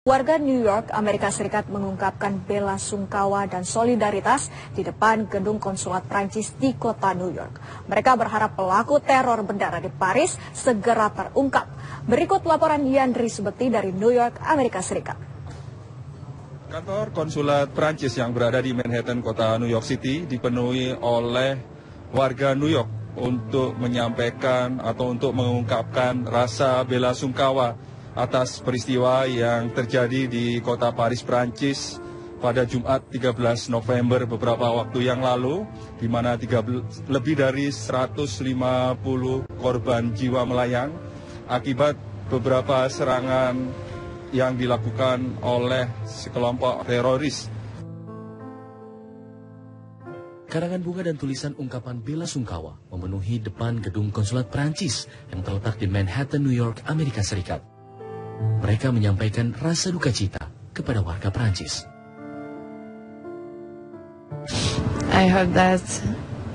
Warga New York, Amerika Serikat mengungkapkan bela sungkawa dan solidaritas di depan gedung konsulat Prancis di kota New York. Mereka berharap pelaku teror bendera di Paris segera terungkap. Berikut laporan Yandri Subekti dari New York, Amerika Serikat. Kantor konsulat Prancis yang berada di Manhattan, kota New York City, dipenuhi oleh warga New York untuk menyampaikan atau untuk mengungkapkan rasa bela sungkawa atas peristiwa yang terjadi di kota Paris, Prancis pada Jumat 13 November beberapa waktu yang lalu, di mana lebih dari 150 korban jiwa melayang akibat beberapa serangan yang dilakukan oleh sekelompok teroris. Karangan bunga dan tulisan ungkapan bela sungkawa memenuhi depan gedung konsulat Prancis yang terletak di Manhattan, New York, Amerika Serikat. Mereka menyampaikan rasa duka cita kepada warga Prancis. I hope that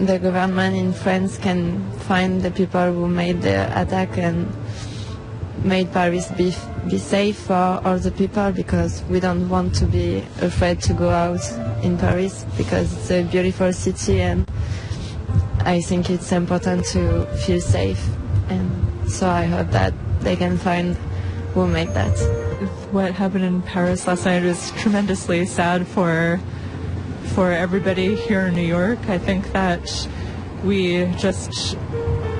the government in France can find the people who made the attack and made Paris be safe for all the people, because we don't want to be afraid to go out in Paris because it's a beautiful city and I think it's important to feel safe, and so I hope that they can find who made that. What happened in Paris last night was tremendously sad for everybody here in New York. I think that we just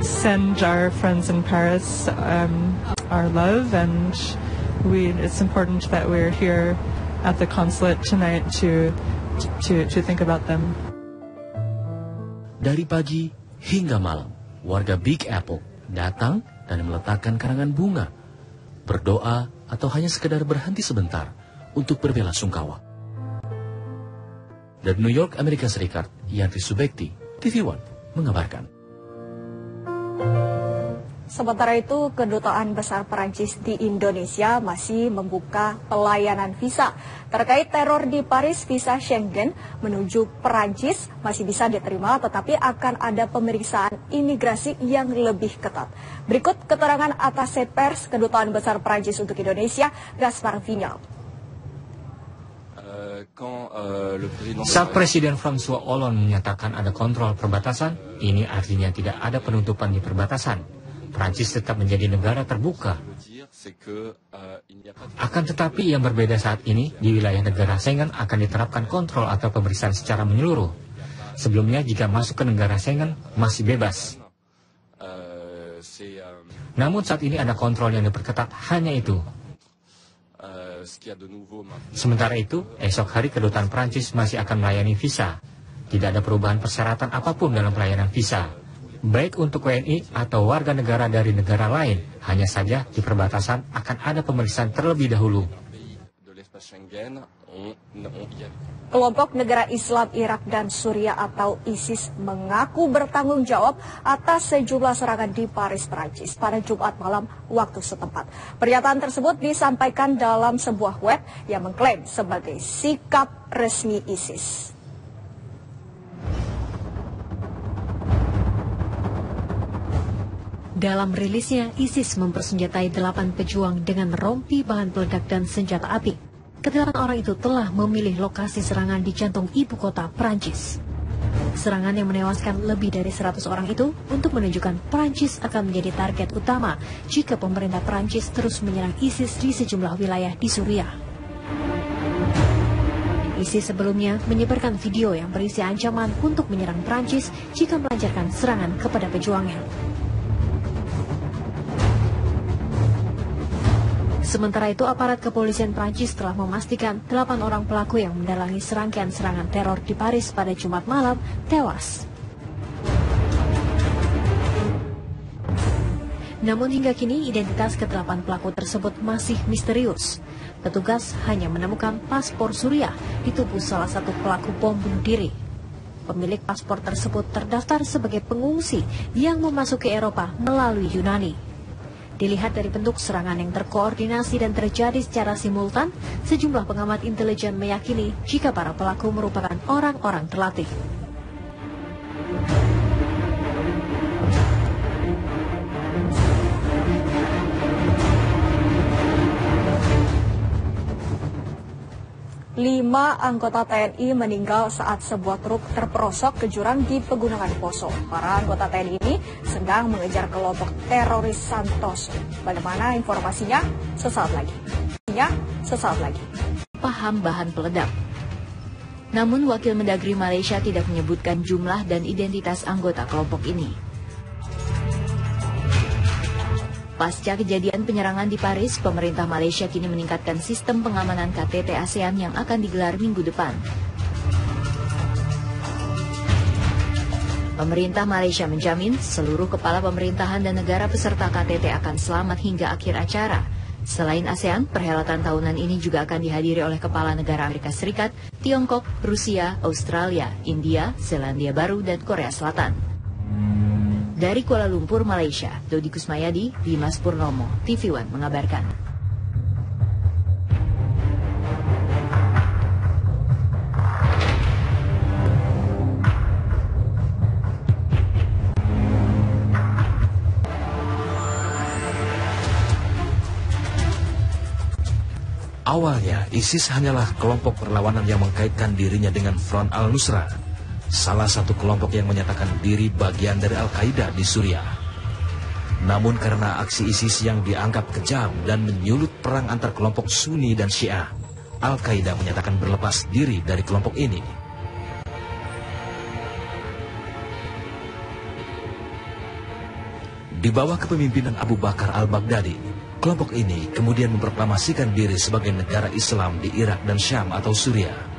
send our friends in Paris our love, and it's important that we're here at the consulate tonight to think about them. Dari pagi hingga malam, warga Big Apple datang dan meletakkan karangan bunga, berdoa, atau hanya sekedar berhenti sebentar untuk berbela sungkawa. Dari New York, Amerika Serikat, Yandri Subekti, TV One, mengabarkan. Sementara itu, Kedutaan Besar Perancis di Indonesia masih membuka pelayanan visa. Terkait teror di Paris, visa Schengen menuju Perancis masih bisa diterima, tetapi akan ada pemeriksaan imigrasi yang lebih ketat. Berikut keterangan Attaché Pers Kedutaan Besar Perancis untuk Indonesia, Gaspard Vignal. Saat Presiden François Hollande menyatakan ada kontrol perbatasan, ini artinya tidak ada penutupan di perbatasan. Prancis tetap menjadi negara terbuka. Akan tetapi yang berbeda saat ini, di wilayah negara Schengen akan diterapkan kontrol atau pemeriksaan secara menyeluruh. Sebelumnya jika masuk ke negara Schengen masih bebas. Namun saat ini ada kontrol yang diperketat, hanya itu. Sementara itu, esok hari Kedutaan Prancis masih akan melayani visa. Tidak ada perubahan persyaratan apapun dalam pelayanan visa, baik untuk WNI atau warga negara dari negara lain. Hanya saja di perbatasan akan ada pemeriksaan terlebih dahulu. Kelompok negara Islam Irak dan Suriah atau ISIS mengaku bertanggung jawab atas sejumlah serangan di Paris, Prancis pada Jumat malam waktu setempat. Pernyataan tersebut disampaikan dalam sebuah web yang mengklaim sebagai sikap resmi ISIS. Dalam rilisnya, ISIS mempersenjatai 8 pejuang dengan rompi bahan peledak dan senjata api. Ke-8 orang itu telah memilih lokasi serangan di jantung ibu kota Prancis. Serangan yang menewaskan lebih dari 100 orang itu untuk menunjukkan Prancis akan menjadi target utama jika pemerintah Prancis terus menyerang ISIS di sejumlah wilayah di Suriah. ISIS sebelumnya menyebarkan video yang berisi ancaman untuk menyerang Prancis jika melancarkan serangan kepada pejuangnya. Sementara itu, aparat kepolisian Prancis telah memastikan 8 orang pelaku yang mendalangi serangkaian serangan teror di Paris pada Jumat malam tewas. Namun hingga kini identitas ke-8 pelaku tersebut masih misterius. Petugas hanya menemukan paspor Suriah di tubuh salah satu pelaku bom bunuh diri. Pemilik paspor tersebut terdaftar sebagai pengungsi yang memasuki Eropa melalui Yunani. Dilihat dari bentuk serangan yang terkoordinasi dan terjadi secara simultan, sejumlah pengamat intelijen meyakini jika para pelaku merupakan orang-orang terlatih. 5 anggota TNI meninggal saat sebuah truk terperosok ke jurang di Pegunungan Poso. Para anggota TNI ini sedang mengejar kelompok teroris Santoso. Bagaimana informasinya? Sesaat lagi. Paham bahan peledak. Namun Wakil Mendagri Malaysia tidak menyebutkan jumlah dan identitas anggota kelompok ini. Pasca kejadian penyerangan di Paris, pemerintah Malaysia kini meningkatkan sistem pengamanan KTT ASEAN yang akan digelar minggu depan. Pemerintah Malaysia menjamin seluruh kepala pemerintahan dan negara peserta KTT akan selamat hingga akhir acara. Selain ASEAN, perhelatan tahunan ini juga akan dihadiri oleh kepala negara Amerika Serikat, Tiongkok, Rusia, Australia, India, Selandia Baru, dan Korea Selatan. Dari Kuala Lumpur, Malaysia, Dodi Kusmayadi, Dimas Purnomo, TV One mengabarkan. Awalnya, ISIS hanyalah kelompok perlawanan yang mengkaitkan dirinya dengan Front Al-Nusra, salah satu kelompok yang menyatakan diri bagian dari Al-Qaeda di Suriah. Namun karena aksi ISIS yang dianggap kejam dan menyulut perang antar kelompok Sunni dan Syiah, Al-Qaeda menyatakan berlepas diri dari kelompok ini. Di bawah kepemimpinan Abu Bakar al-Baghdadi, kelompok ini kemudian memproklamasikan diri sebagai negara Islam di Irak dan Syam atau Suriah.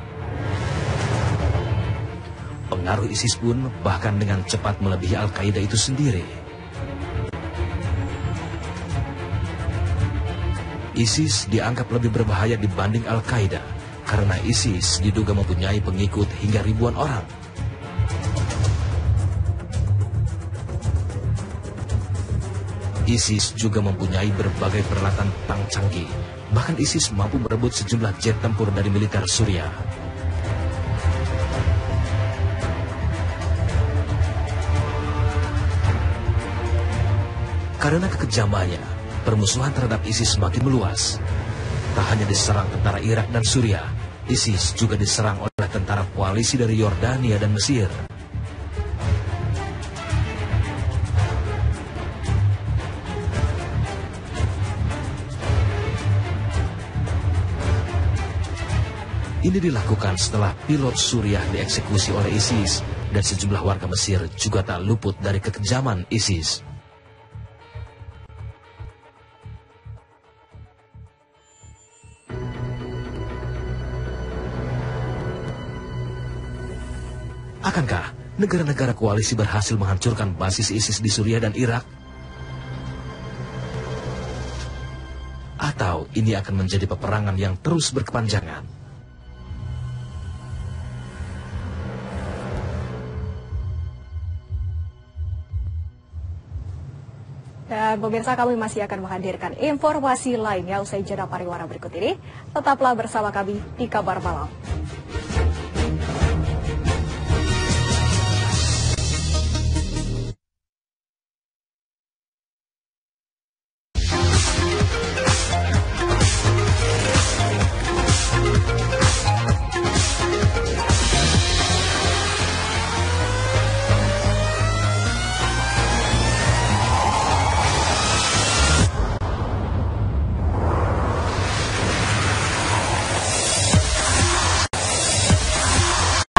Pengaruh ISIS pun bahkan dengan cepat melebihi Al-Qaeda itu sendiri. ISIS dianggap lebih berbahaya dibanding Al-Qaeda karena ISIS diduga mempunyai pengikut hingga ribuan orang. ISIS juga mempunyai berbagai peralatan perang canggih. Bahkan ISIS mampu merebut sejumlah jet tempur dari militer Suriah. Karena kekejamannya, permusuhan terhadap ISIS semakin meluas. Tak hanya diserang tentara Irak dan Suriah, ISIS juga diserang oleh tentara koalisi dari Yordania dan Mesir. Ini dilakukan setelah pilot Suriah dieksekusi oleh ISIS dan sejumlah warga Mesir juga tak luput dari kekejaman ISIS. Akankah negara-negara koalisi berhasil menghancurkan basis ISIS di Suriah dan Irak? Atau ini akan menjadi peperangan yang terus berkepanjangan? Dan pemirsa, kami masih akan menghadirkan informasi lainnya usai jeda pariwara berikut ini. Tetaplah bersama kami di Kabar Malam.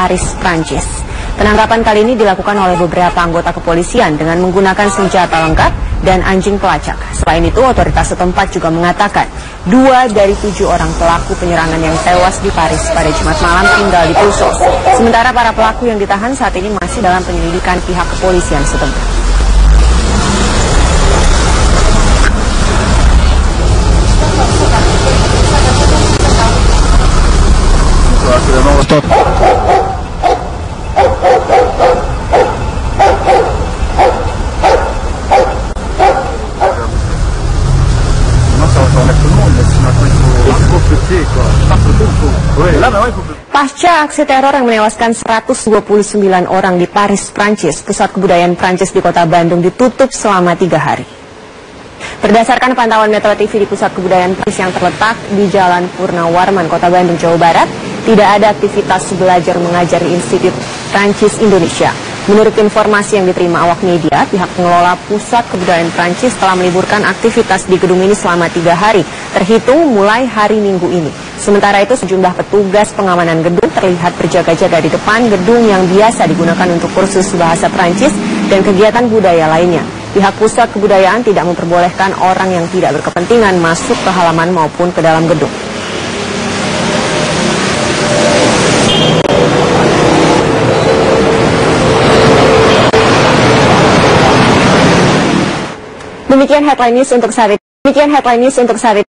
Paris, Prancis. Penangkapan kali ini dilakukan oleh beberapa anggota kepolisian dengan menggunakan senjata lengkap dan anjing pelacak. Selain itu, otoritas setempat juga mengatakan 2 dari 7 orang pelaku penyerangan yang tewas di Paris pada Jumat malam tinggal di Brussels. Sementara para pelaku yang ditahan saat ini masih dalam penyelidikan pihak kepolisian setempat. Pasca aksi teror yang menewaskan 129 orang di Paris, Prancis, pusat kebudayaan Prancis di kota Bandung ditutup selama 3 hari. Berdasarkan pantauan Metro TV di pusat kebudayaan Paris yang terletak di Jalan Purnawarman, kota Bandung, Jawa Barat, tidak ada aktivitas belajar mengajar di Institut Prancis Indonesia. Menurut informasi yang diterima awak media, pihak pengelola Pusat Kebudayaan Prancis telah meliburkan aktivitas di gedung ini selama 3 hari, terhitung mulai hari Minggu ini. Sementara itu, sejumlah petugas pengamanan gedung terlihat berjaga-jaga di depan gedung yang biasa digunakan untuk kursus bahasa Prancis dan kegiatan budaya lainnya. Pihak Pusat Kebudayaan tidak memperbolehkan orang yang tidak berkepentingan masuk ke halaman maupun ke dalam gedung. Demikian headline news untuk saat ini.